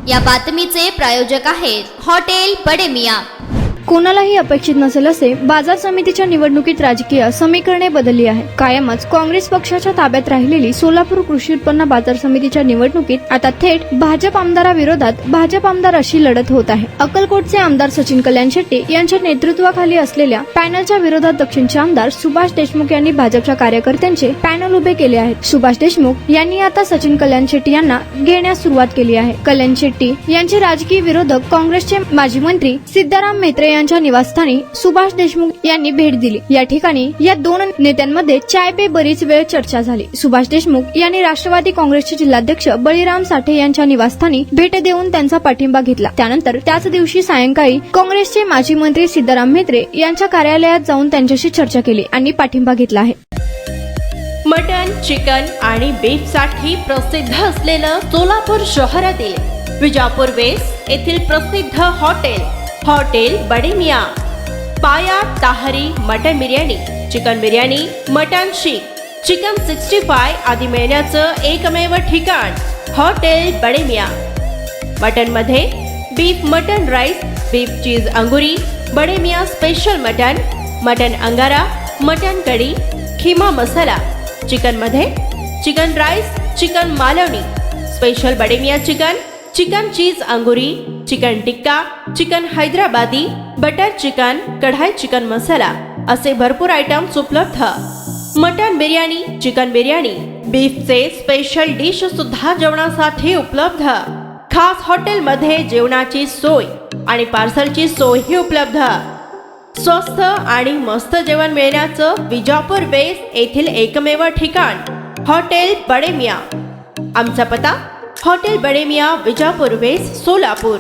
या बातमीचे प्रायोजक आहेत हॉटेल बडे मियां। कोणालाही अपेक्षित नसेल असे बाजार समितीच्या निवडणुकीत राजकीय समीकरणे बदलली आहे। कायमच काँग्रेस पक्षाच्या ताब्यात राहिलेली सोलापूर कृषी उत्पन्न बाजार समितीच्या निवडणुकीत आता थेट भाजप आमदाराविरोधात भाजप आमदार अशी लढत होत आहे। अक्कलकोटचे आमदार सचिन कल्याण शेट्टी यांच्या नेतृत्वाखाली असलेल्या पॅनलच्या विरोधात दक्षिणचे आमदार सुभाष देशमुख यांनी भाजपच्या कार्यकर्त्यांचे पॅनल उभे केले आहेत। सुभाष देशमुख यांनी आता सचिन कल्याण शेट्टी यांना घेण्यास सुरुवात केली आहे। कल्याण शेट्टी यांचे राजकीय विरोधक काँग्रेसचे माजी मंत्री सिद्धाराम म्हेत्रे यांच्या निवासस्थानी सुभाष देशमुख यांनी भेट दिली। या ठिकाणी या दोन नेत्यांमध्ये चाय पे बरीच वेळ चर्चा झाली। सुभाष देशमुख यांनी राष्ट्रवादी काँग्रेसचे जिल्हाध्यक्ष बळीराम साठे यांच्या निवासस्थानी भेट देऊन त्यांचा पाठिंबा घेतला। त्यानंतर त्याच दिवशी सायंकाळी काँग्रेसचे माजी मंत्री सिद्धाराम म्हेत्रे यांच्या कार्यालयात जाऊन त्यांच्याशी चर्चा केली आणि पाठिंबा घेतला आहे। मटन, चिकन आणि बीफ साठी प्रसिद्ध असलेलं सोलापूर शहरातील विजापूर वेस्ट येथील प्रसिद्ध हॉटेल बडे मियां। पाया ताहरी mutton biryani, chicken biryani, mutton शीख, चिकन 65 आदी मिळण्याचं एकमेव ठिकाण हॉटेल बडे मियां। मटन मध्ये beef mutton rice, beef cheese अंगुरी, बडे मियां स्पेशल मटन अंगारा, मटन कढी, खिमा मसाला। चिकन मध्ये chicken rice, chicken Malvani, special Bade Miyan chicken cheese अंगुरी, chicken tikka, chicken Hyderabadi, butter chicken, कढाई चिकन मसाला असे भरपूर आयटम्स उपलब्ध। मटन बिर्याणी, चिकन बिर्याणी, बीफचे स्पेशल डिश सुद्धा जेवणासाठी उपलब्ध। खास हॉटेलमध्ये जेवणाची सोय आणि पार्सलची सोयही उपलब्ध। स्वस्त आणि मस्त जेवण मिळण्याचं विजापूर वेस्ट येथील एकमेव ठिकाण हॉटेल बडे मियां। आमचा पत्ता हॉटेल बडे मियां, विजापूर वेस्ट, सोलापूर।